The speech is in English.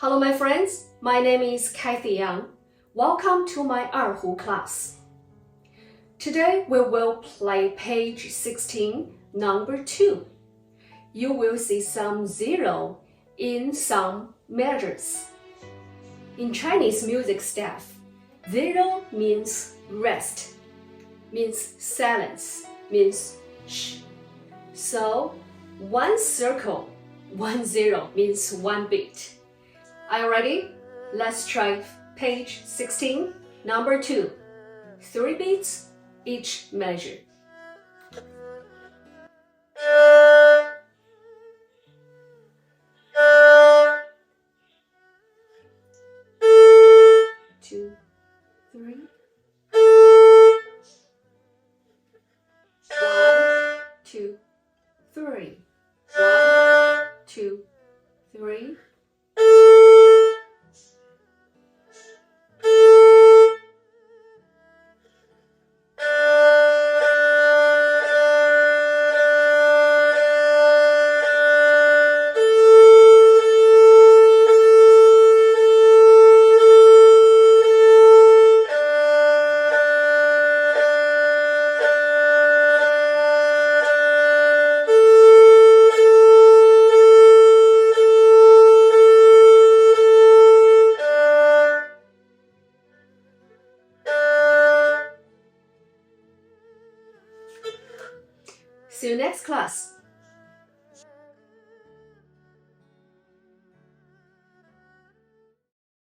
Hello, my friends. My name is Cathy Yang. Welcome to my Erhu class. Today we will play page 16, number 2. You will see some zero in some measures. In Chinese music staff, zero means rest, means silence, means shh. So, one circle, 1 0 means one beat. Are you ready? Let's try page 16, number 2. 3 beats, each measure. Two, three. 1, 2, 3. 1, 2, 3. See you next class.